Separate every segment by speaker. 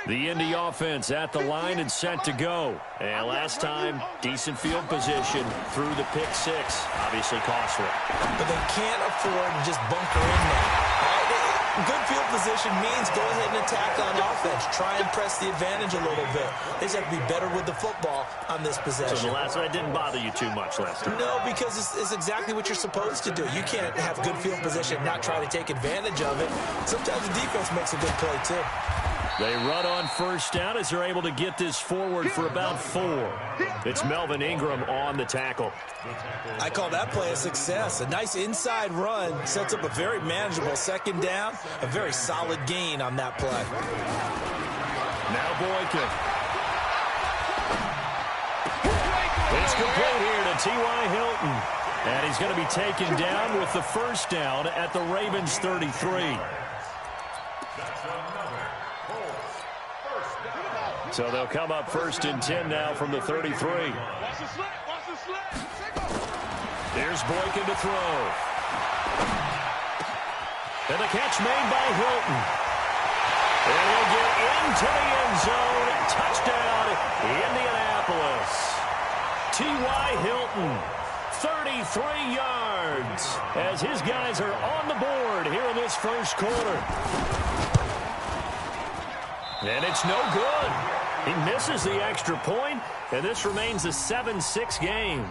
Speaker 1: The IND offense at the line and set to go. And last time, decent field position through the pick six. Obviously costly.
Speaker 2: But they can't afford to just bunker in now. Good field position means go ahead and attack on offense. Try and press the advantage a little bit. They just have to be better with the football on this possession.
Speaker 1: So the last one didn't bother you too much last time?
Speaker 2: No, because it's exactly what you're supposed to do. You can't have good field position and not try to take advantage of it. Sometimes the defense makes a good play, too.
Speaker 1: They run on first down as they're able to get this forward for about 4. It's Melvin Ingram on the tackle.
Speaker 2: I call that play a success. A nice inside run sets up a very manageable second down. A very solid gain on that play.
Speaker 1: Now Boykin. It's complete here to T.Y. Hilton. And he's going to be taken down with the first down at the Ravens 33. So they'll come up 1st and 10 now from the 33. Here's Boykin to throw. And the catch made by Hilton. And he'll get into the end zone. Touchdown, Indianapolis. T.Y. Hilton, 33 yards, as his guys are on the board here in this first quarter. And it's no good. He misses the extra point, and this remains a 7-6 game.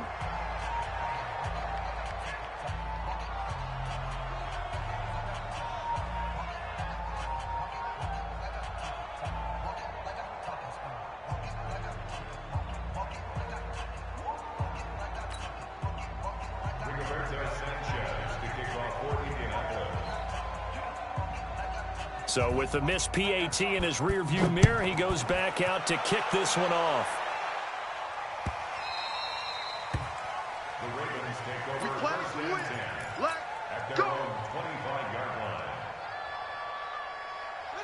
Speaker 1: So with the missed PAT in his rearview mirror, he goes back out to kick this one off.
Speaker 3: The Ravens take over first and 10 at their own 25-yard line.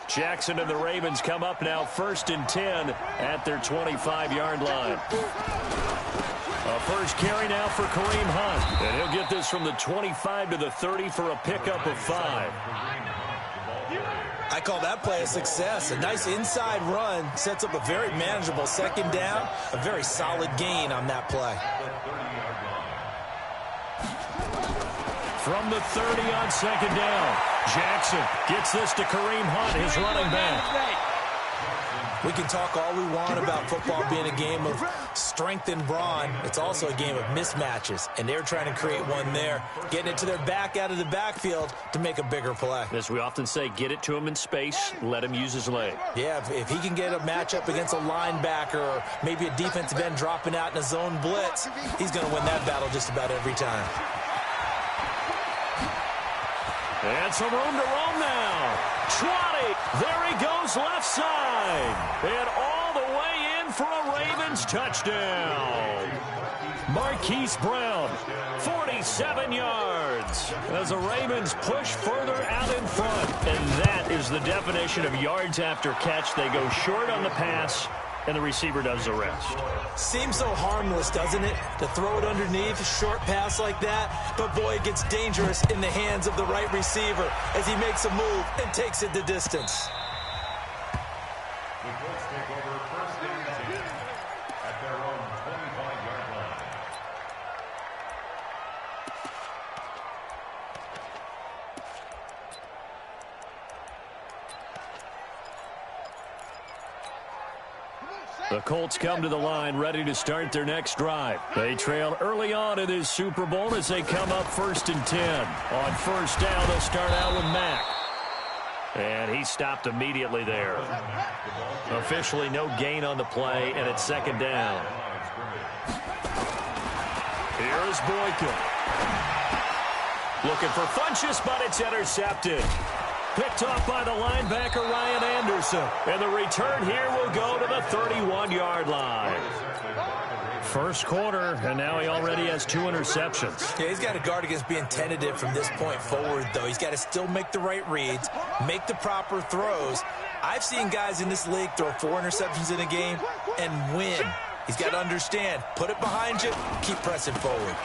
Speaker 1: Jackson and the Ravens come up now 1st and 10 at their 25-yard line. A first carry now for Kareem Hunt. And he'll get this from the 25 to the 30 for a pickup of 5.
Speaker 2: I call that play a success. A nice inside run sets up a very manageable second down. A very solid gain on that play.
Speaker 1: From the 30 on second down, Jackson gets this to Kareem Hunt, his running back.
Speaker 2: We can talk all we want about football being a game of strength and brawn. It's also a game of mismatches, and they're trying to create one there, getting it to their back out of the backfield to make a bigger play.
Speaker 1: As we often say, get it to him in space, let him use his leg.
Speaker 2: Yeah, if he can get a matchup against a linebacker or maybe a defensive end dropping out in a zone blitz, he's going to win that battle just about every time.
Speaker 1: And some room to roam now. 20. There he goes left side. And all the way in for a Ravens touchdown. Marquise Brown, 47 yards. As the Ravens push further out in front. And that is the definition of yards after catch. They go short on the pass, and the receiver does the rest.
Speaker 2: Seems so harmless, doesn't it? To throw it underneath, a short pass like that. But, boy, it gets dangerous in the hands of the right receiver as he makes a move and takes it the distance.
Speaker 3: The Colts take over first and 10 at their own 25-yard line.
Speaker 1: The Colts come to the line ready to start their next drive. They trail early on in this Super Bowl as they come up 1st and 10. On first down, they'll start out with Mack. And he stopped immediately there. Officially no gain on the play, and it's second down. Here's Boykin. Looking for Funchess, but it's intercepted. Picked off by the linebacker, Ryan Anderson. And the return here will go to the 31-yard line. First quarter, and now he already has 2 interceptions.
Speaker 2: Yeah, he's got to guard against being tentative from this point forward, though. He's got to still make the right reads, make the proper throws. I've seen guys in this league throw 4 interceptions in a game and win. He's got to understand, put it behind you, keep pressing forward.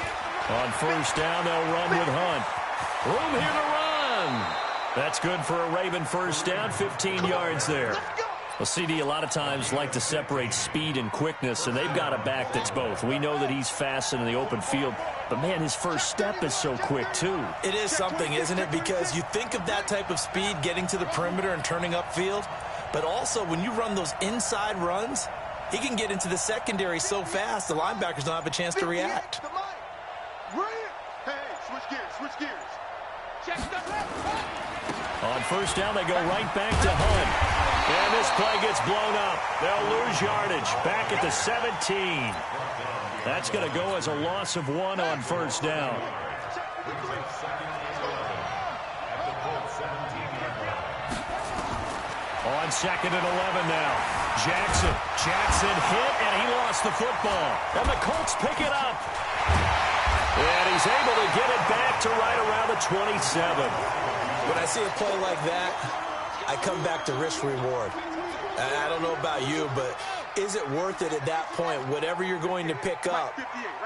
Speaker 1: On first down, they'll run with Hunt. Room here to run. That's good for a Raven first down, 15 yards there. Well, CD, a lot of times like to separate speed and quickness, and they've got a back that's both. We know that he's fast in the open field, but, man, his first step is so quick, too.
Speaker 2: It is something, isn't it? Because you think of that type of speed getting to the perimeter and turning upfield, but also when you run those inside runs, he can get into the secondary so fast the linebackers don't have a chance to react.
Speaker 1: On first down, they go right back to Hunt. And this play gets blown up. They'll lose yardage back at the 17. That's going to go as a loss of 1 on first down. On second and 11 now. Jackson hit, and he lost the football. And the Colts pick it up. And he's able to get it back to right around the 27.
Speaker 2: When I see a play like that, I come back to risk-reward. I don't know about you, but is it worth it at that point, whatever you're going to pick up,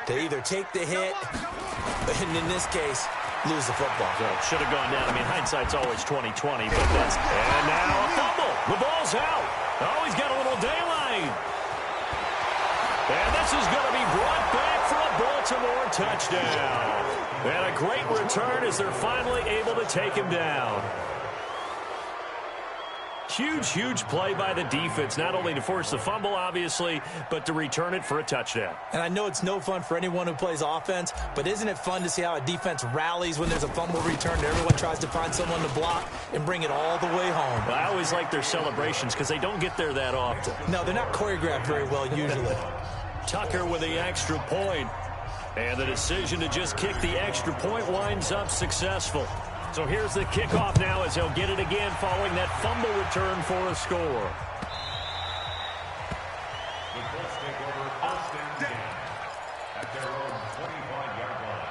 Speaker 2: to either take the hit, and in this case, lose the football?
Speaker 1: So it should have gone down. I mean, hindsight's always 20/20, but that's... And now a fumble. The ball's out. Oh, he's got a little daylight. And this is going to be brought back for a Baltimore touchdown. And a great return as they're finally able to take him down. Huge play by the defense, not only to force the fumble, obviously, but to return it for a touchdown.
Speaker 2: And I know it's no fun for anyone who plays offense, but isn't it fun to see how a defense rallies when there's a fumble return and everyone tries to find someone to block and bring it all the way home?
Speaker 1: I always like their celebrations because they don't get there that often.
Speaker 2: No, they're not choreographed very well usually.
Speaker 1: Tucker with the extra point. And the decision to just kick the extra point winds up successful. So here's the kickoff now as he'll get it again following that fumble return for a score.
Speaker 3: The Colts take over first and 10 at their own 25-yard line.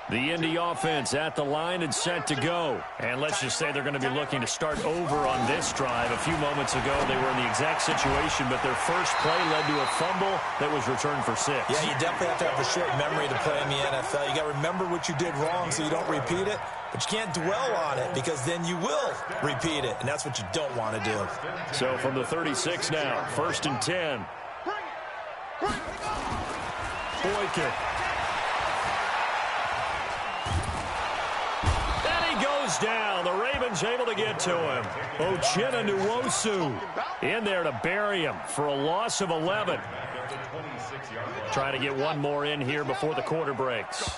Speaker 1: The Indy offense at the line and set to go. And let's just say they're going to be looking to start over on this drive. A few moments ago, they were in the exact situation, but their first play led to a fumble that was returned for 6.
Speaker 2: Yeah, you definitely have to have a short memory to play in the NFL. You got to remember what you did wrong so you don't repeat it, but you can't dwell on it because then you will repeat it, and that's what you don't want to do.
Speaker 1: So from the 36 now, first and 10. Boykin. Down. The Ravens able to get to him. Uchenna Nwosu in there to bury him for a loss of 11. Trying to get one more in here before the quarter breaks.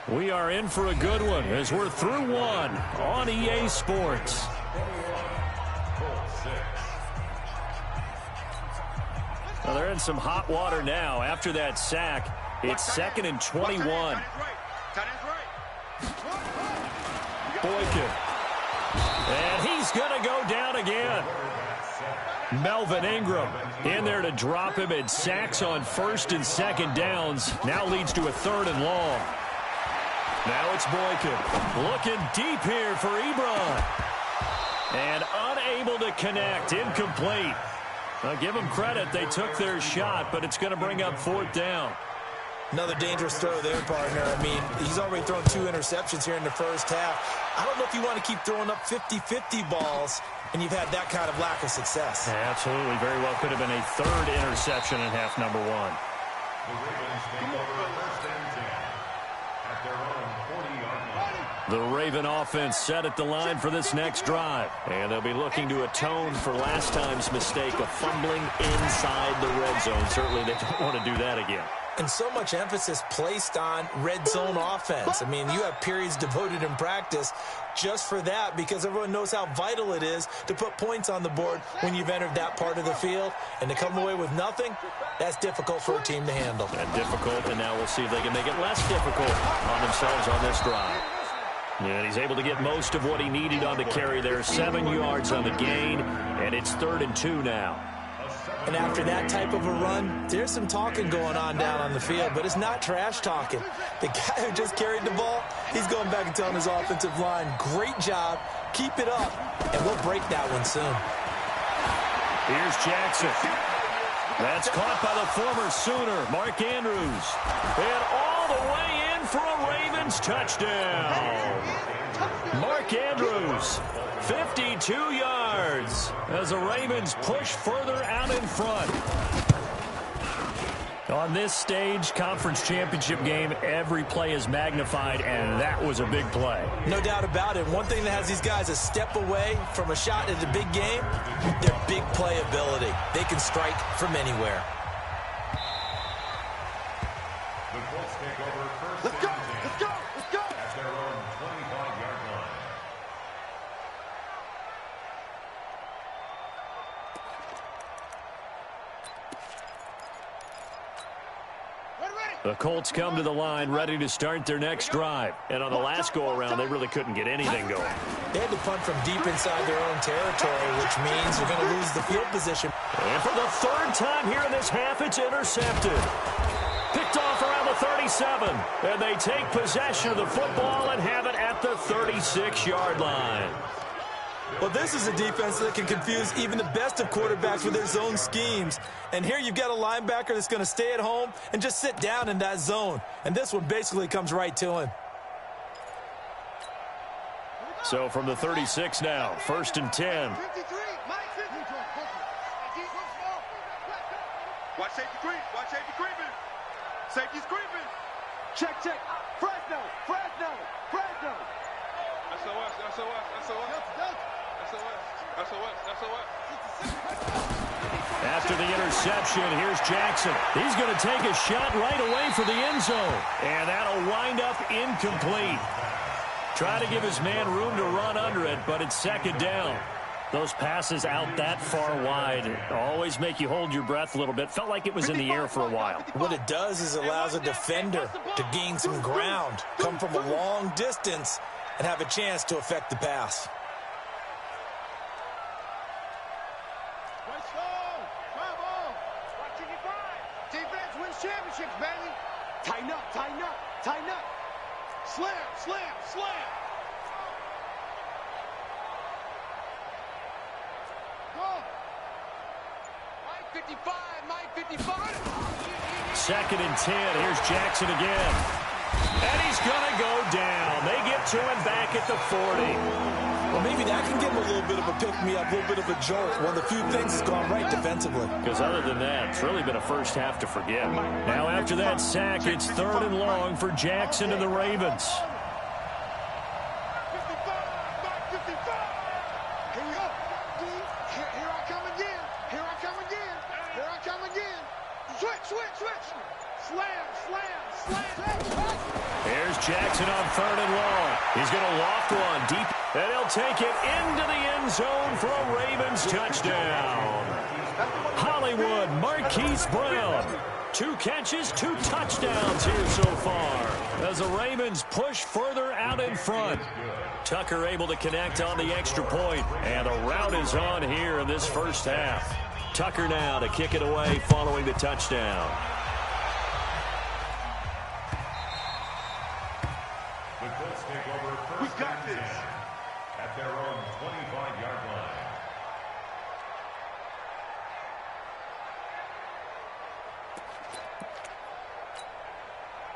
Speaker 1: We are in for a good one as we're through one on EA Sports. Well, they're in some hot water now. After that sack, it's second and 21. Boykin. And he's going to go down again. Melvin Ingram in there to drop him, and sacks on first and second downs. Now leads to a third and long. Now it's Boykin. Looking deep here for Ebron. And unable to connect. Incomplete. I'll give them credit. They took their shot, but it's going to bring up fourth down.
Speaker 2: Another dangerous throw there, partner. I mean, he's already thrown 2 interceptions here in the first half. I don't know if you want to keep throwing up 50-50 balls, and you've had that kind of lack of success.
Speaker 1: Yeah, absolutely. Very well could have been a third interception in half number 1.
Speaker 3: The Ravens take over first and 10 at their own 40-yard line.
Speaker 1: The Raven offense set at the line for this next drive. And they'll be looking to atone for last time's mistake of fumbling inside the red zone. Certainly they don't want to do that again.
Speaker 2: And so much emphasis placed on red zone offense. I mean, you have periods devoted in practice just for that because everyone knows how vital it is to put points on the board when you've entered that part of the field. And to come away with nothing, that's difficult for a team to handle.
Speaker 1: And difficult, and now we'll see if they can make it less difficult on themselves on this drive. And he's able to get most of what he needed on the carry there. 7 yards on the gain, and it's 3rd and 2 now.
Speaker 2: And after that type of a run, there's some talking going on down on the field, but it's not trash talking. The guy who just carried the ball, he's going back and telling his offensive line, great job, keep it up, and we'll break that one soon.
Speaker 1: Here's Jackson. That's caught by the former Sooner, Mark Andrews. And all the way in for a Ravens touchdown. Mark Andrews, 52 yards as the Ravens push further out in front. On this stage, conference championship game, every play is magnified, and that was a big play.
Speaker 2: No doubt about it. One thing that has these guys a step away from a shot at a big game, their big play ability. They can strike from anywhere.
Speaker 3: The Colts take over first.
Speaker 4: Let's go! Let's go! Let's go!
Speaker 3: At their own 25-yard line.
Speaker 1: The Colts come to the line ready to start their next drive. And on the last go-around, they really couldn't get anything going.
Speaker 2: They had to punt from deep inside their own territory, which means they're going to lose the field position.
Speaker 1: And for the third time here in this half, it's intercepted. Picked off around the 37. And they take possession of the football and have it at the 36-yard line.
Speaker 2: Well, this is a defense that can confuse even the best of quarterbacks with their zone schemes. And here you've got a linebacker that's going to stay at home and just sit down in that zone. And this one basically comes right to him.
Speaker 1: So from the 36 now, 1st and 10.
Speaker 4: Watch safety creep. Watch safety creeping. Safety's creeping. Check, check. Fresno. Fresno. Fresno. SOS. SOS. SOS.
Speaker 1: After the interception, here's Jackson. He's going to take a shot right away for the end zone. And that'll wind up incomplete. Try to give his man room to run under it, but it's second down. Those passes out that far wide always make you hold your breath a little bit. Felt like it was in the air for a while.
Speaker 2: What it does is it allows a defender to gain some ground, come from a long distance, and have a chance to affect the pass.
Speaker 4: Championships, baby. Tighten up, tighten up, tighten up. Slam, slam, slam. Go. Mike 55, Mike 55.
Speaker 1: Second and 10. Here's Jackson again. And he's going to go down. They get to him back at the 40.
Speaker 2: Well, maybe that can give him a little bit of a pick-me-up, a little bit of a jolt. One of the few things that's gone right defensively.
Speaker 1: Because other than that, it's really been a first half to forget. Now after that sack, it's 3rd and long for Jackson and the Ravens.
Speaker 4: 55, Mike 55. Here we go. Here I come again. Here I come again. Here I come again. Switch, switch, switch. Slam, slam, slam.
Speaker 1: Here's Jackson on 3rd and long. He's going to loft one deep. And he'll take it into the end zone for a Ravens touchdown. Hollywood Marquise Brown. 2 catches, 2 touchdowns here so far as the Ravens push further out in front. Tucker able to connect on the extra point, and the route is on here in this first half. Tucker now to kick it away following the touchdown.
Speaker 3: The Colts take over first.
Speaker 4: We got this.
Speaker 3: At their own 25-yard line.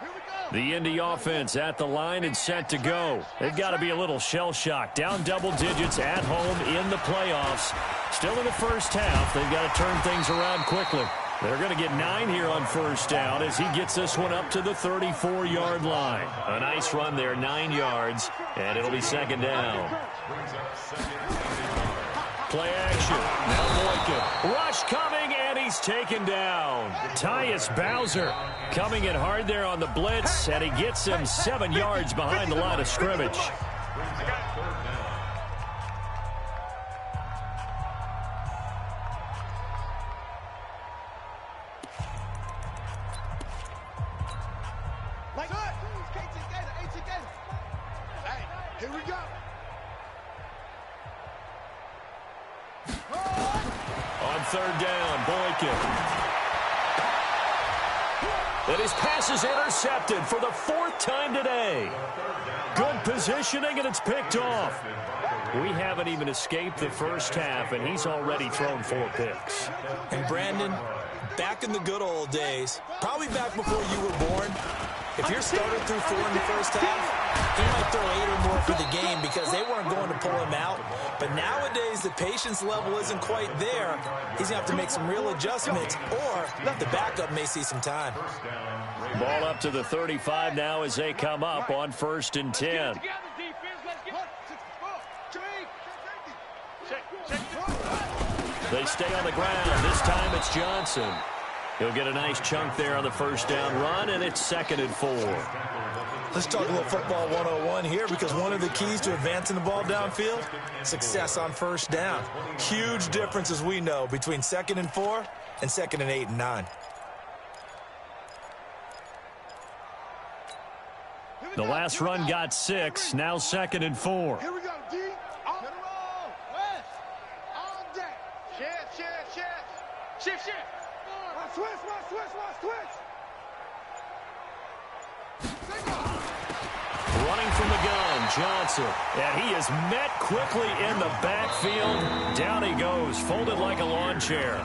Speaker 4: Here we go.
Speaker 1: The Indy offense at the line and set to go. They've got to be a little shell-shocked. Down double digits at home in the playoffs. Still in the first half. They've got to turn things around quickly. They're going to get 9 here on first down as he gets this one up to the 34-yard line. A nice run there, 9 yards, and it'll be second down. Play action. Now Boykin. Rush coming, and he's taken down. Tyus Bowser coming in hard there on the blitz, and he gets him 7 yards behind the line of scrimmage.
Speaker 4: Here we go.
Speaker 1: On 3rd down, Boykin. And his pass is intercepted for the 4th time today. Good positioning, and it's picked off. We haven't even escaped the first half, and he's already thrown 4 picks.
Speaker 2: And Brandon, back in the good old days, probably back before you were born, if you're started through 4 in the first half, He might throw 8 or more for the game because they weren't going to pull him out. But nowadays, the patience level isn't quite there. He's going to have to make some real adjustments, or the backup may see some time.
Speaker 1: Ball up to the 35 now as they come up on 1st and 10. They stay on the ground. This time it's Johnson. He'll get a nice chunk there on the 1st down run, and it's 2nd and 4.
Speaker 2: Let's talk a little football 101 here, because one of the keys to advancing the ball downfield, success on 1st down. Huge difference, as we know, between 2nd and 4 and 2nd and 8 and 9.
Speaker 1: The last run got 6. Now 2nd and 4.
Speaker 4: Here we go, D. On the roll. West. On deck. Shift. Switch.
Speaker 1: Running from the gun, Johnson. And he is met quickly in the backfield. Down he goes, folded like a lawn chair.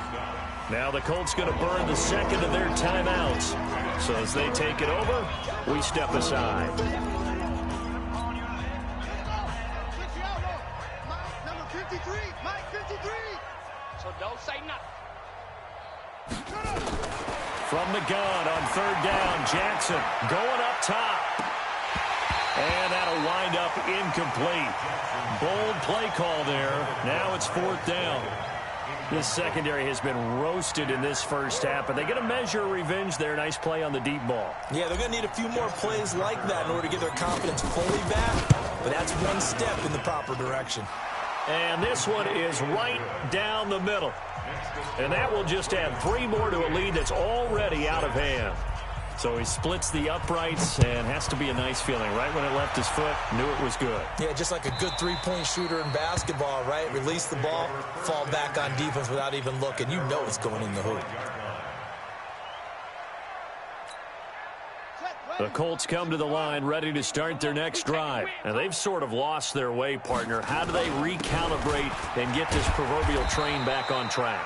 Speaker 1: Now the Colts going to burn the 2nd of their timeouts. So as they take it over, we step aside.
Speaker 4: Number 53, Mike 53. So don't say nothing.
Speaker 1: From the gun on 3rd down, Jackson going up top. And that'll wind up incomplete. Bold play call there. Now it's 4th down. This secondary has been roasted in this 1st half, but they get a measure of revenge there. Nice play on the deep ball.
Speaker 2: Yeah, they're going to need a few more plays like that in order to get their confidence fully back, but that's one step in the proper direction.
Speaker 1: And this one is right down the middle. And that will just add 3 more to a lead that's already out of hand. So he splits the uprights, and has to be a nice feeling. Right when it left his foot, knew it was good.
Speaker 2: Yeah, just like a good 3-point shooter in basketball, right? Release the ball, fall back on defense without even looking. You know it's going in the hoop.
Speaker 1: The Colts come to the line ready to start their next drive. And they've sort of lost their way, partner. How do they recalibrate and get this proverbial train back on track?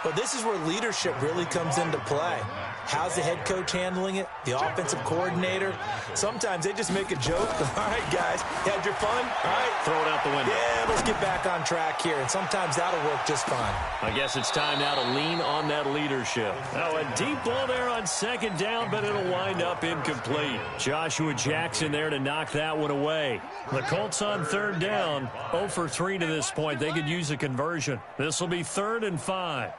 Speaker 2: Well, this is where leadership really comes into play. How's the head coach handling it? The offensive coordinator? Sometimes they just make a joke. All right, guys, you had your fun? All right.
Speaker 1: Throw it out the window.
Speaker 2: Yeah, let's get back on track here. And sometimes that'll work just fine.
Speaker 1: I guess it's time now to lean on that leadership. Now a deep ball there on 2nd down, but it'll wind up incomplete. Joshua Jackson there to knock that one away. The Colts on 3rd down, 0 for 3 to this point. They could use a conversion. This will be 3rd and 5.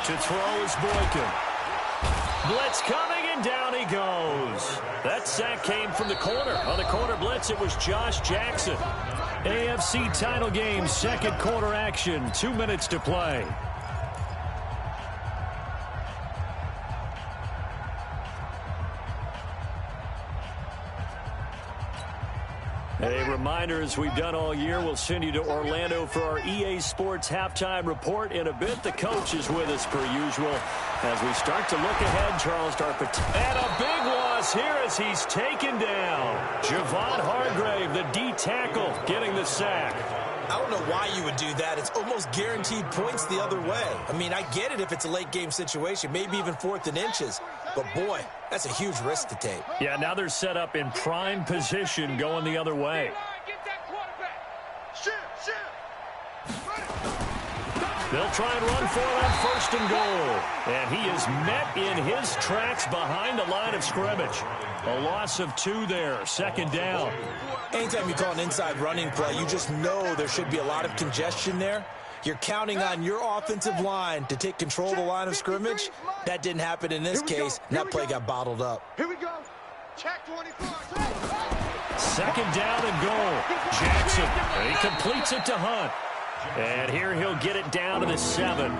Speaker 1: To throw is Boykin. Blitz coming, and down he goes. That sack came from the corner. On the corner blitz, it was Josh Jackson. AFC title game, 2nd quarter action. 2 minutes to play. A reminder, as we've done all year, we'll send you to Orlando for our EA Sports halftime report in a bit. The coach is with us per usual as we start to look ahead. Charles Darpet. And a big loss here as he's taken down. Javon Hargrave, the D tackle, getting the sack.
Speaker 2: I don't know why you would do that. It's almost guaranteed points the other way. I mean, I get it if it's a late game situation, maybe even 4th and inches. But, boy, that's a huge risk to take.
Speaker 1: Yeah, now they're set up in prime position going the other way. They'll try and run for it on 1st and goal. And he is met in his tracks behind the line of scrimmage. A loss of 2 there, 2nd down.
Speaker 2: Anytime you call an inside running play, you just know there should be a lot of congestion there. You're counting on your offensive line to take control of the line of scrimmage. That didn't happen in this case. That play got bottled up.
Speaker 4: Here we go. Check 24.
Speaker 1: 2nd down and goal. Jackson, and he completes it to Hunt. And here he'll get it down to the 7.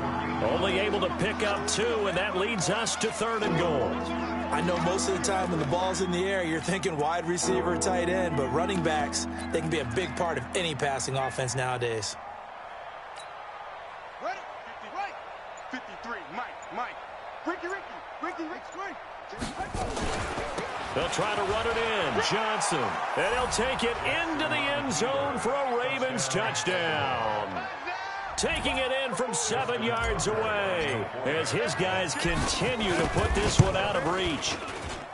Speaker 1: Only able to pick up 2, and that leads us to 3rd and goal.
Speaker 2: I know most of the time when the ball's in the air, you're thinking wide receiver, tight end, but running backs, they can be a big part of any passing offense nowadays.
Speaker 4: Ready? 53, Mike. Ricky.
Speaker 1: They'll try to run it in. Johnson. And he'll take it into the end zone for a Ravens touchdown. taking it in from 7 yards away as his guys continue to put this one out of reach.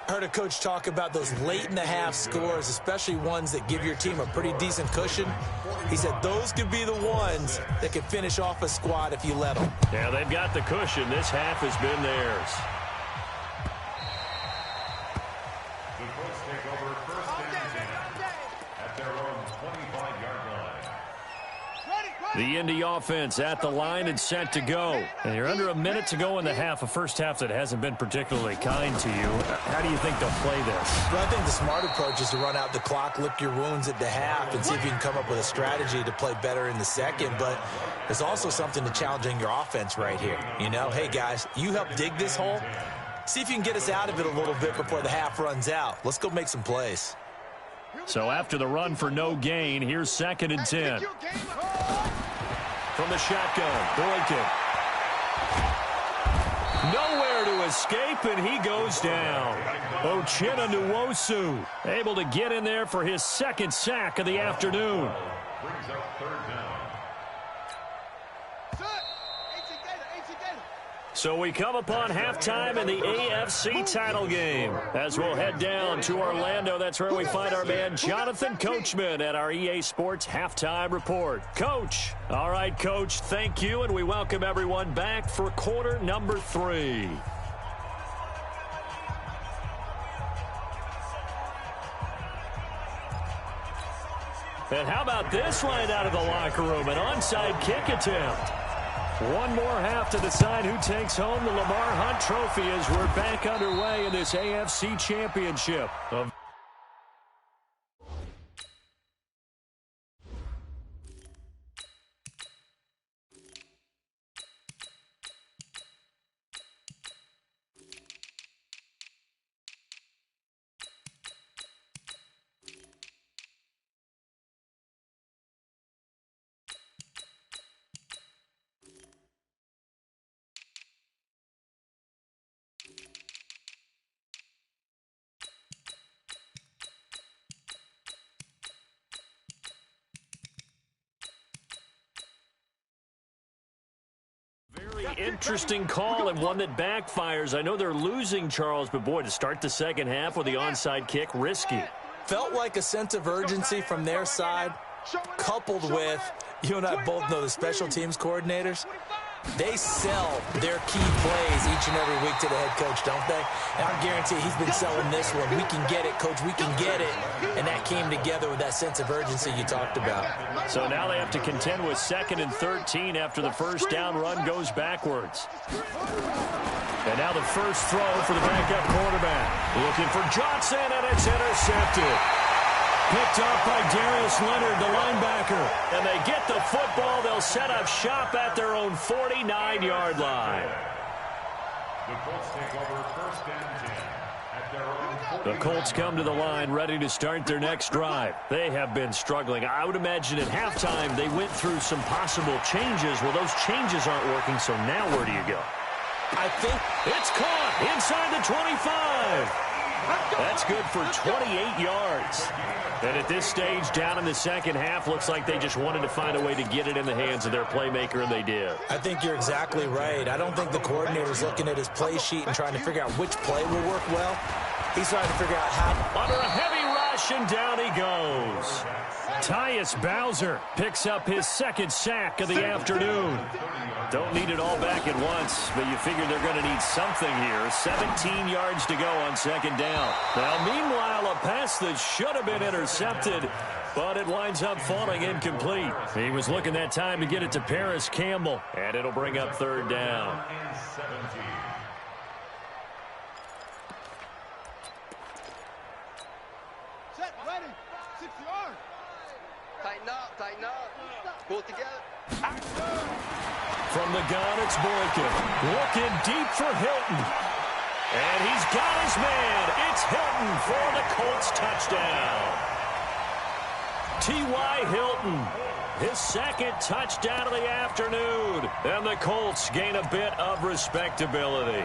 Speaker 2: Heard a coach talk about those late-in-the-half scores, especially ones that give your team a pretty decent cushion. He said those could be the ones that could finish off a squad if you let them.
Speaker 1: Yeah, they've got the cushion. This half has been theirs.
Speaker 3: The Colts take over first and 10 at their own 25-yard line.
Speaker 1: The Indy offense at the line and set to go. And you're under a minute to go in the half, a first half that hasn't been particularly kind to you. How do you think they'll play this?
Speaker 2: Well, I think the smart approach is to run out the clock, lick your wounds at the half, and see if you can come up with a strategy to play better in the second. But there's also something to challenging your offense right here. You know, hey, guys, you help dig this hole. See if you can get us out of it a little bit before the half runs out. Let's go make some plays.
Speaker 1: So after the run for no gain, here's 2nd and 10. From the shotgun, Boykin. Nowhere to escape, and he goes down. Uchenna Nwosu able to get in there for his 2nd sack of the afternoon.
Speaker 3: Brings up 3rd down.
Speaker 1: So we come upon halftime in the AFC title game. As we'll head down to Orlando, that's where we find our man Jonathan Coachman at our EA Sports Halftime Report. Coach. All right, Coach, thank you, and we welcome everyone back for quarter number 3. And how about this line out of the locker room? An onside kick attempt. One more half to decide who takes home the Lamar Hunt Trophy as we're back underway in this AFC Championship. Interesting call and one that backfires. I know they're losing, Charles, but boy, to start the second half with the onside kick, risky.
Speaker 2: Felt like a sense of urgency from their side, coupled with, you and I both know the special teams coordinators. They sell their key plays each and every week to the head coach, don't they? And I guarantee he's been selling this one. We can get it, Coach. We can get it. And that came together with that sense of urgency you talked about.
Speaker 1: So now they have to contend with 2nd and 13 after the first down run goes backwards. And now the first throw for the backup quarterback. Looking for Johnson, and it's intercepted. Picked off by Darius Leonard, the linebacker. And they get the football. They'll set up shop at their own 49-yard line.
Speaker 3: The Colts take over first and 10 at their own 49.
Speaker 1: The Colts come to the line ready to start their next drive. They have been struggling. I would imagine at halftime they went through some possible changes. Well, those changes aren't working, so now where do you go?
Speaker 2: I think
Speaker 1: it's caught inside the 25. That's good for 28 yards. And at this stage, down in the second half, looks like they just wanted to find a way to get it in the hands of their playmaker, and they did.
Speaker 2: I think you're exactly right. I don't think the coordinator's looking at his play sheet and trying to figure out which play will work well. He's trying to figure out how.
Speaker 1: Under a heavy rush, and down he goes. Tyus Bowser picks up his 2nd sack of the afternoon. Don't need it all back at once, but you figure they're going to need something here. 17 yards to go on 2nd down. Now, meanwhile, a pass that should have been intercepted, but it winds up falling incomplete. He was looking that time to get it to Paris Campbell, and it'll bring up 3rd down.
Speaker 4: Set, ready, 6 yards.
Speaker 5: Tighten up. Pull it together.
Speaker 1: From the gun, it's Boykin. Looking deep for Hilton. And he's got his man. It's Hilton for the Colts touchdown. T.Y. Hilton, his 2nd touchdown of the afternoon. And the Colts gain a bit of respectability.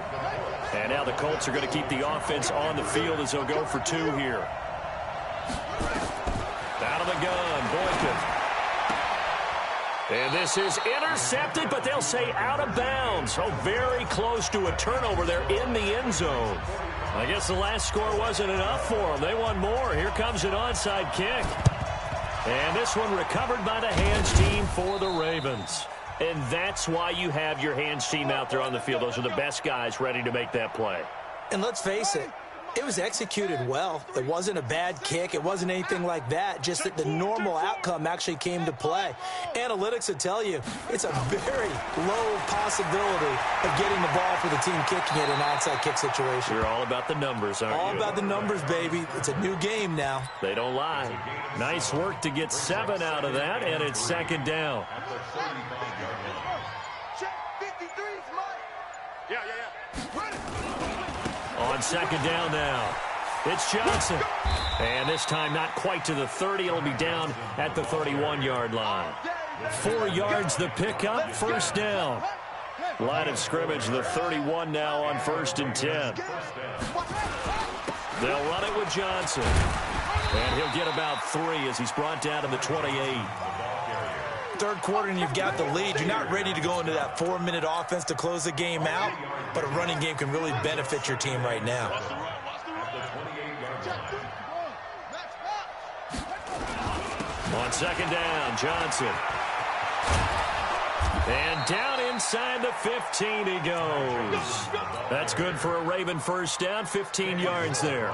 Speaker 1: And now the Colts are going to keep the offense on the field as they'll go for 2 here. Out of the gun, Boykin. And this is intercepted, but they'll say out of bounds. So very close to a turnover there in the end zone. I guess the last score wasn't enough for them. They want more. Here comes an onside kick. And this one recovered by the hands team for the Ravens. And that's why you have your hands team out there on the field. Those are the best guys ready to make that play.
Speaker 2: And let's face it, it was executed well. It wasn't a bad kick. It wasn't anything like that. Just that the normal outcome actually came to play. Analytics will tell you it's a very low possibility of getting the ball for the team kicking it in an onside kick situation.
Speaker 1: You're all about the numbers, aren't you?
Speaker 2: All about the numbers, baby. It's a new game now.
Speaker 1: They don't lie. Nice work to get 7 out of that, and it's second down.
Speaker 4: Check 53, Mike. Yeah.
Speaker 1: On second down now, it's Johnson. And this time not quite to the 30. It'll be down at the 31-yard line. 4 yards the pickup, first down. Line of scrimmage, the 31 now on 1st and 10. They'll run it with Johnson. And he'll get about 3 as he's brought down to the 28.
Speaker 2: Third quarter and you've got the lead. You're not ready to go into that 4-minute offense to close the game out, but a running game can really benefit your team right now.
Speaker 1: On second down, Johnson. And down inside the 15 he goes. That's good for a Raven first down, 15 yards there.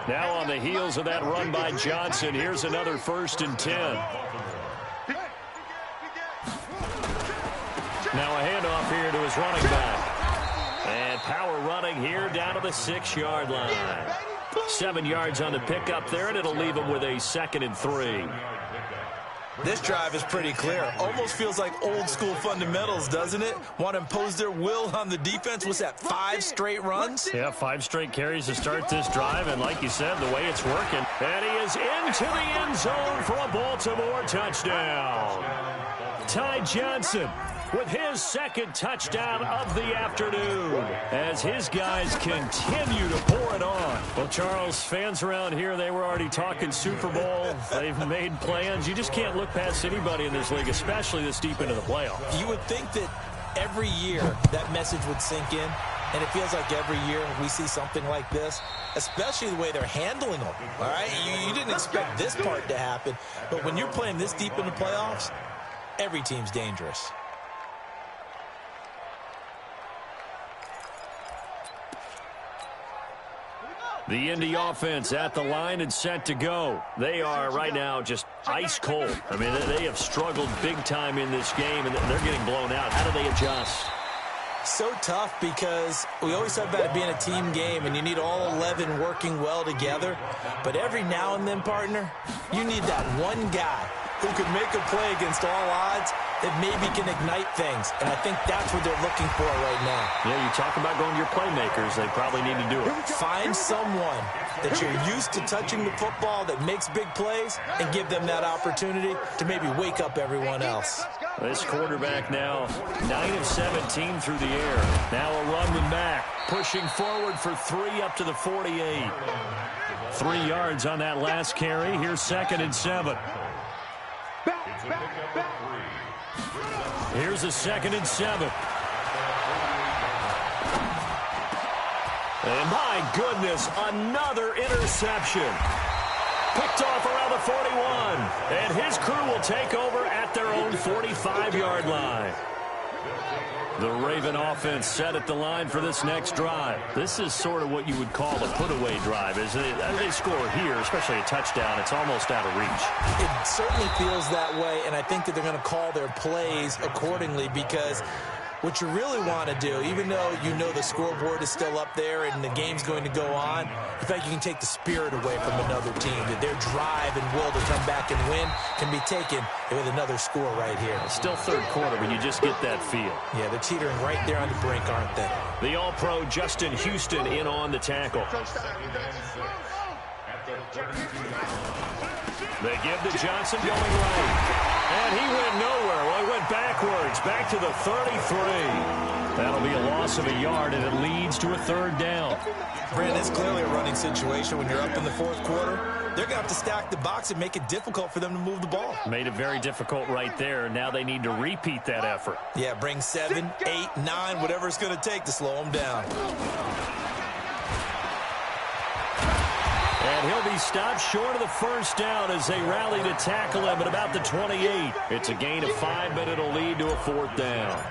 Speaker 1: Now on the heels of that run by Johnson, here's another 1st and 10. Now a handoff here to his running back. And power running here down to the 6-yard line. 7 yards on the pickup there, and it'll leave him with a 2nd and 3.
Speaker 2: This drive is pretty clear. Almost feels like old school fundamentals, doesn't it? Want to impose their will on the defense. What's that, 5 straight runs?
Speaker 1: Yeah, 5 straight carries to start this drive, and like you said, the way it's working. And he is into the end zone for a Baltimore touchdown. Ty Johnson with his 2nd touchdown of the afternoon as his guys continue to pour it on. Well, Charles, fans around here, they were already talking Super Bowl. They've made plans. You just can't look past anybody in this league, especially this deep into the playoffs.
Speaker 2: You would think that every year that message would sink in, and it feels like every year we see something like this, especially the way they're handling them. All right, you didn't expect this part to happen, but when you're playing this deep in the playoffs, every team's dangerous.
Speaker 1: The Indy offense at the line and set to go. They are right now just ice cold. I mean, they have struggled big time in this game, and they're getting blown out. How do they adjust?
Speaker 2: So tough because we always talk about it being a team game, and you need all 11 working well together. But every now and then, partner, you need that one guy who can make a play against all odds that maybe can ignite things. And I think that's what they're looking for right now.
Speaker 1: Yeah, you talk about going to your playmakers. They probably need to do it.
Speaker 2: Find someone that you're used to touching the football that makes big plays and give them that opportunity to maybe wake up everyone else.
Speaker 1: This quarterback now 9 of 17 through the air. Now a run with Mack, pushing forward for 3 up to the 48. 3 yards on that last carry. Here's 2nd and 7. Here's a 2nd and 7. And my goodness, another interception. Picked off around the 41. And his crew will take over at their own 45-yard line. The Raven offense set at the line for this next drive. This is sort of what you would call a put-away drive, isn't it? As they score here, especially a touchdown, it's almost out of reach.
Speaker 2: It certainly feels that way, and I think that they're going to call their plays accordingly because what you really want to do, even though you know the scoreboard is still up there and the game's going to go on, in fact, you can take the spirit away from another team. That their drive and will to come back and win can be taken with another score right here.
Speaker 1: Still third quarter, but you just get that feel.
Speaker 2: Yeah, they're teetering right there on the brink, aren't they?
Speaker 1: The All-Pro Justin Houston in on the tackle. They give to Johnson going right. And he went nowhere. Well, he went back backwards, back to the 33. That'll be a loss of a yard, and it leads to a third down.
Speaker 2: Brandon, it's clearly a running situation when you're up in the fourth quarter. They're going to have to stack the box and make it difficult for them to move the ball.
Speaker 1: Made it very difficult right there. Now they need to repeat that effort.
Speaker 2: Yeah, bring 7, 8, 9, whatever it's going to take to slow them down.
Speaker 1: And he'll be stopped short of the first down as they rally to tackle him at about the 28. It's a gain of 5, but it'll lead to a fourth down.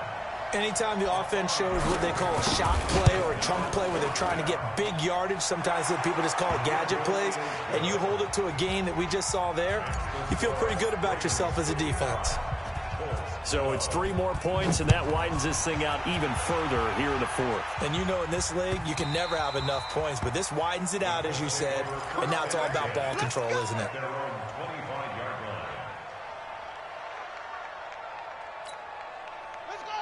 Speaker 2: Anytime the offense shows what they call a shot play or a chunk play where they're trying to get big yardage, sometimes people just call it gadget plays, and you hold it to a gain that we just saw there, you feel pretty good about yourself as a defense.
Speaker 1: So it's 3 more points, and that widens this thing out even further here in the fourth.
Speaker 2: And you know in this league, you can never have enough points, but this widens it out, as you said, and now it's all about ball control, isn't it?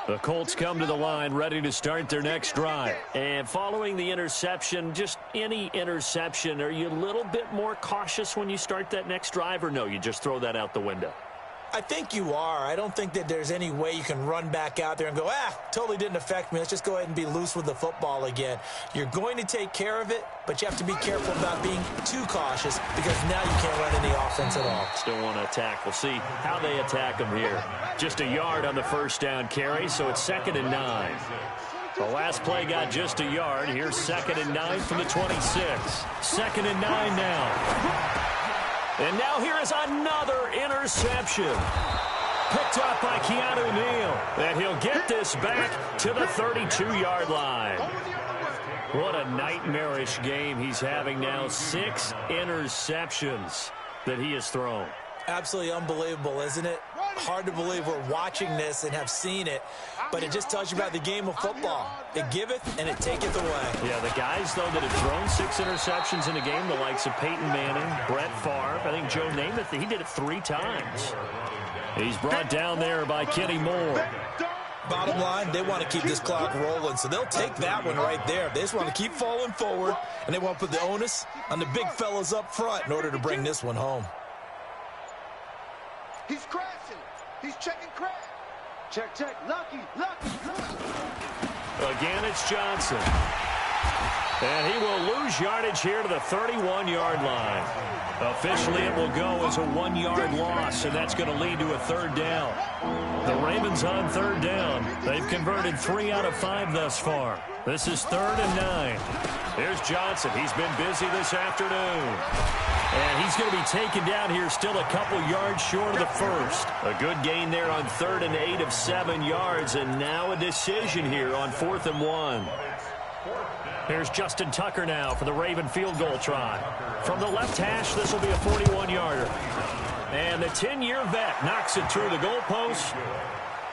Speaker 1: The Colts come to the line ready to start their next drive. And following the interception, just any interception, are you a little bit more cautious when you start that next drive, or no, you just throw that out the window?
Speaker 2: I think you are. I don't think that there's any way you can run back out there and go, totally didn't affect me. Let's just go ahead and be loose with the football again. You're going to take care of it, but you have to be careful about being too cautious because now you can't run any offense at all.
Speaker 1: Still want to attack. We'll see how they attack them here. Just a yard on the first down carry, so it's 2nd and 9. The last play got just a yard. Here's 2nd and 9 from the 26. 2nd and 9 now. And now here is another interception. Picked up by Keanu Neal. And he'll get this back to the 32-yard line. What a nightmarish game he's having now. 6 interceptions that he has thrown.
Speaker 2: Absolutely unbelievable, isn't it? Hard to believe we're watching this and have seen it, but it just tells you about the game of football. It giveth and it taketh away.
Speaker 1: Yeah, the guys, though, that have thrown 6 interceptions in a game, the likes of Peyton Manning, Brett Favre, I think Joe Namath, he did it 3 times. He's brought down there by Kenny Moore.
Speaker 2: Bottom line, they want to keep this clock rolling, so they'll take that one right there. They just want to keep falling forward, and they want to put the onus on the big fellas up front in order to bring this one home.
Speaker 4: He's crashing. He's checking crash. Check, check. Lucky.
Speaker 1: Again, it's Johnson. And he will lose yardage here to the 31-yard line. Officially, it will go as a 1-yard loss, and that's going to lead to a third down. The Ravens on third down. They've converted 3 out of 5 thus far. This is 3rd and 9. Here's Johnson. He's been busy this afternoon. And he's going to be taken down here still a couple yards short of the first. A good gain there on 3rd and 8 of 7 yards, and now a decision here on 4th and 1. Here's Justin Tucker now for the Raven field goal try. From the left hash, this will be a 41-yarder. And the 10-year vet knocks it through the goalpost.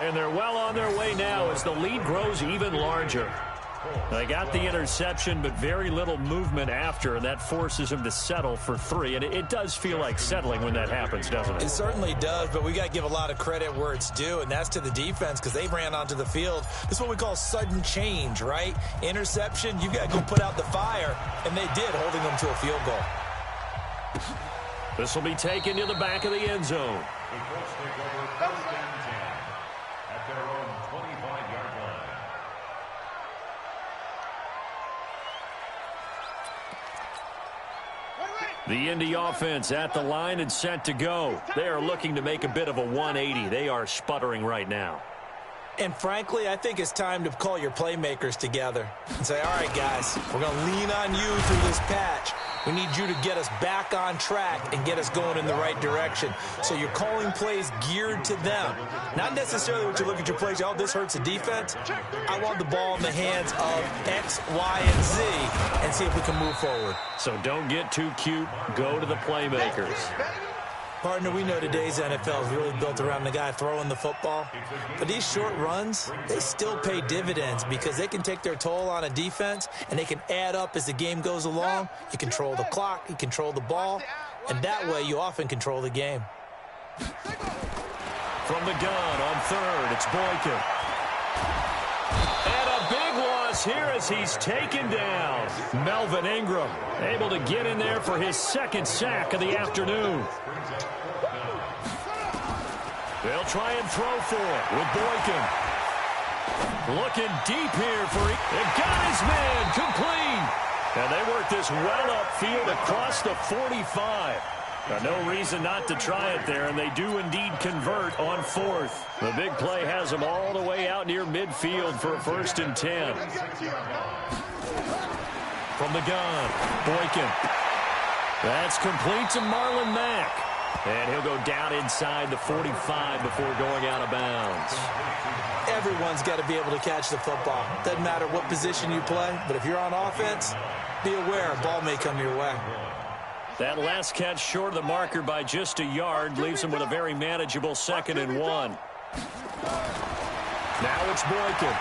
Speaker 1: And they're well on their way now as the lead grows even larger. They got the interception, but very little movement after, and that forces him to settle for 3. And it does feel like settling when that happens, doesn't it?
Speaker 2: It certainly does, but we got to give a lot of credit where it's due, and that's to the defense because they ran onto the field. This is what we call sudden change, right? Interception, you got to go put out the fire, and they did, holding them to a field goal.
Speaker 1: This will be taken to the back of the end zone.
Speaker 3: The Colts take over 1st and 10 at their own 25-yard line.
Speaker 1: The Indy offense at the line and set to go. They are looking to make a bit of a 180. They are sputtering right now.
Speaker 2: And frankly, I think it's time to call your playmakers together and say, all right, guys, we're going to lean on you through this patch. We need you to get us back on track and get us going in the right direction. So you're calling plays geared to them. Not necessarily what you look at your plays, oh, this hurts the defense. I want the ball in the hands of X, Y, and Z and see if we can move forward.
Speaker 1: So don't get too cute. Go to the playmakers.
Speaker 2: Partner, we know today's NFL is really built around the guy throwing the football. But these short runs, they still pay dividends because they can take their toll on a defense and they can add up as the game goes along. You control the clock, you control the ball, and that way you often control the game.
Speaker 1: From the gun on 3rd, it's Boykin. And a big loss here as he's taken down. Melvin Ingram able to get in there for his 2nd sack of the afternoon. They'll try and throw for it with Boykin. Looking deep here for it. Got his man complete. And they work this well upfield across the 45. No reason not to try it there, and they do indeed convert on 4th. The big play has them all the way out near midfield for a 1st and 10. From the gun, Boykin. That's complete to Marlon Mack. And he'll go down inside the 45 before going out of bounds.
Speaker 2: Everyone's got to be able to catch the football. Doesn't matter what position you play, but if you're on offense, be aware a ball may come your way.
Speaker 1: That last catch short of the marker by just a yard leaves him with a very manageable 2nd and 1. Now it's Boykin.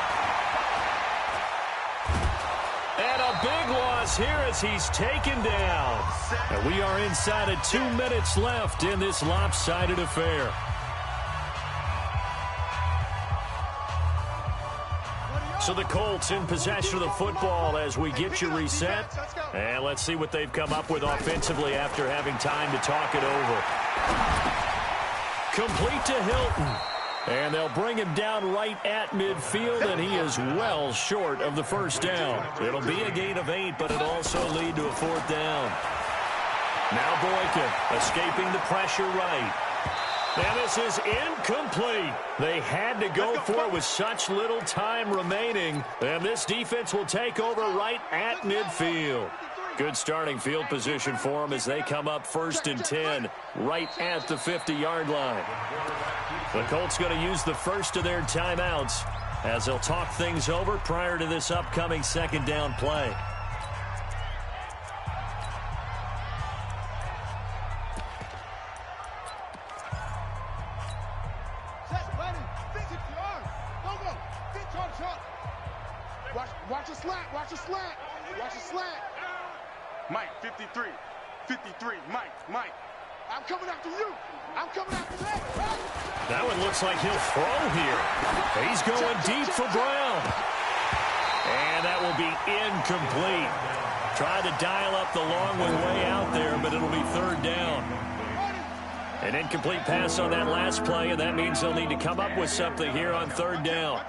Speaker 1: And a big loss here as he's taken down. And we are inside of 2 minutes left in this lopsided affair. So the Colts in possession of the football as we get you reset. And let's see what they've come up with offensively after having time to talk it over. Complete to Hilton. And they'll bring him down right at midfield, and he is well short of the 1st down. It'll be a gain of 8, but it'll also lead to a 4th down. Now Boykin escaping the pressure right. And this is incomplete. They had to go for it with such little time remaining. And this defense will take over right at midfield. Good starting field position for them as they come up 1st and 10 right at the 50-yard line. The Colts going to use the first of their timeouts as they'll talk things over prior to this upcoming 2nd down play.
Speaker 4: Watch a slant. Watch a slant. Watch a slant.
Speaker 6: Mike, 53. 53. Mike.
Speaker 4: I'm coming after you. I'm coming after that.
Speaker 1: That one looks like he'll throw here. He's going deep for Brown. And that will be incomplete. Tried to dial up the long one way out there, but it'll be 3rd down. An incomplete pass on that last play, and that means they'll need to come up with something here on 3rd down.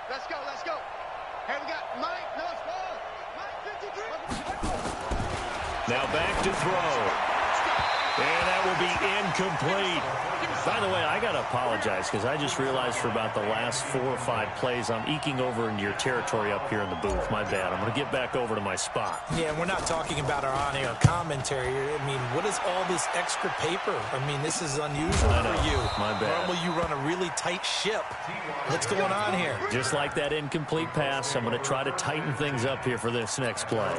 Speaker 4: Let's go. Hey, we got Mike. No, it's ball. Mike, 53.
Speaker 1: Now back to throw. And that will be incomplete. By the way, I got to apologize because I just realized for about the last 4 or 5 plays, I'm eking over into your territory up here in the booth. My bad. I'm going to get back over to my spot.
Speaker 2: Yeah, we're not talking about our on-air commentary. I mean, what is all this extra paper? I mean, this is unusual for you.
Speaker 1: My bad.
Speaker 2: Normally you run a really tight ship. What's going on here?
Speaker 1: Just like that incomplete pass, I'm going to try to tighten things up here for this next play.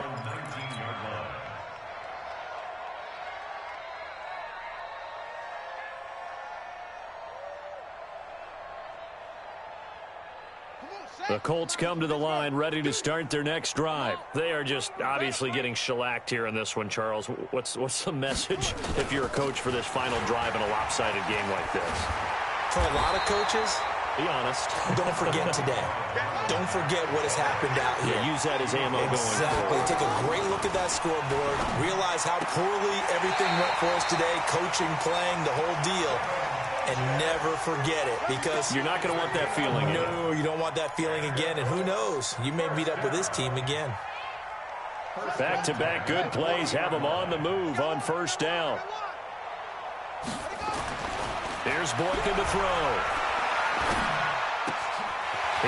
Speaker 1: The Colts come to the line ready to start their next drive. They are just obviously getting shellacked here in this one, Charles. What's the message if you're a coach for this final drive in a lopsided game like this?
Speaker 2: For a lot of coaches,
Speaker 1: be honest.
Speaker 2: Don't forget today. Don't forget what has happened out here.
Speaker 1: Yeah, use that as ammo going
Speaker 2: Exactly.
Speaker 1: forward.
Speaker 2: Take a great look at that scoreboard. Realize how poorly everything went for us today. Coaching, playing, the whole deal. And never forget it, because
Speaker 1: you're not going to want that feeling again.
Speaker 2: No, you don't want that feeling again, and who knows? You may meet up with this team again.
Speaker 1: Back-to-back good plays have them on the move on 1st down. Here's Boykin to throw.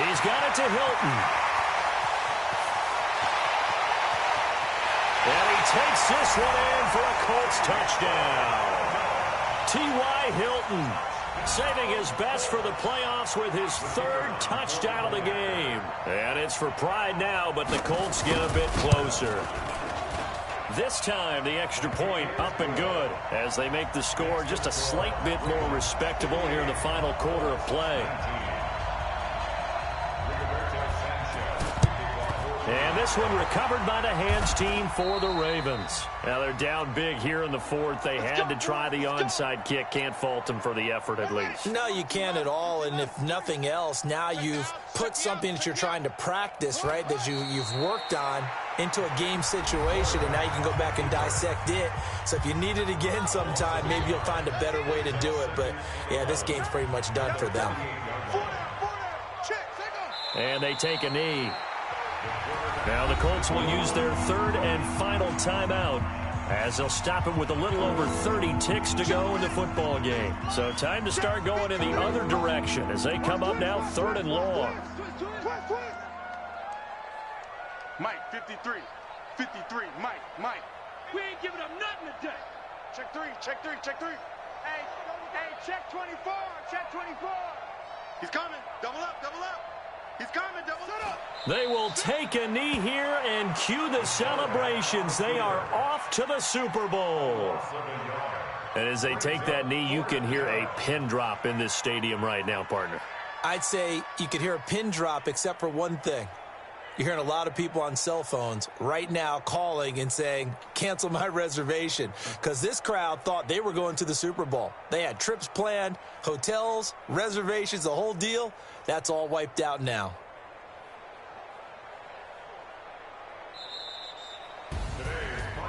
Speaker 1: He's got it to Hilton. And he takes this one in for a Colts touchdown. T.Y. Hilton saving his best for the playoffs with his 3rd touchdown of the game. And it's for pride now, but the Colts get a bit closer. This time, the extra point up and good as they make the score just a slight bit more respectable here in the final quarter of play. And this one recovered by the hands team for the Ravens. Now they're down big here in the 4th. They had to try the onside kick. Can't fault them for the effort at least.
Speaker 2: No, you can't at all. And if nothing else, now you've put something that you're trying to practice, right, that you've worked on into a game situation, and now you can go back and dissect it. So if you need it again sometime, maybe you'll find a better way to do it. But, yeah, this game's pretty much done for them.
Speaker 1: And they take a knee. Now the Colts will use their third and final timeout as they'll stop it with a little over 30 ticks to go in the football game. So time to start going in the other direction as they come up now 3rd and long.
Speaker 6: Mike, 53. 53, Mike.
Speaker 4: We ain't giving up nothing today. Check three. Hey, check 24. Check 24.
Speaker 6: He's coming. Double up. He's coming. Double up.
Speaker 1: They will take a knee here and cue the celebrations. They are off to the Super Bowl. And as they take that knee, you can hear a pin drop in this stadium right now, partner.
Speaker 2: I'd say you could hear a pin drop except for one thing. You're hearing a lot of people on cell phones right now calling and saying, cancel my reservation, because this crowd thought they were going to the Super Bowl. They had trips planned, hotels, reservations, the whole deal. That's all wiped out now.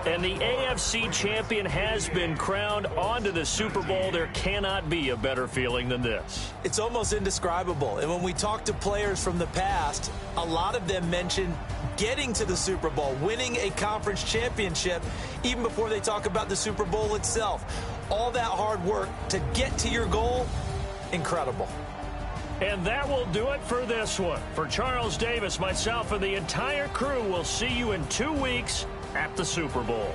Speaker 1: And the AFC champion has been crowned onto the Super Bowl. There cannot be a better feeling than this.
Speaker 2: It's almost indescribable. And when we talk to players from the past, a lot of them mention getting to the Super Bowl, winning a conference championship, even before they talk about the Super Bowl itself. All that hard work to get to your goal, incredible.
Speaker 1: And that will do it for this one. For Charles Davis, myself, and the entire crew, we'll see you in 2 weeks at the Super Bowl.